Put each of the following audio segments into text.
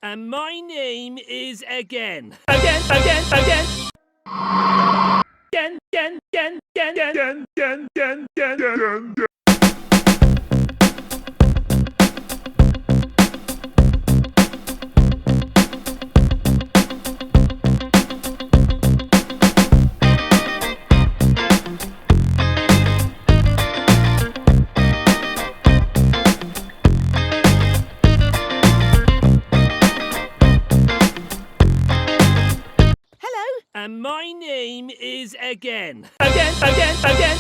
and my name is again. Again, again, again. Again, again, again, again, again, again, again, again, again. And my name is again. Again, again, again.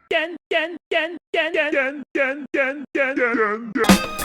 Again, again, again, again, again, again, again, again, again.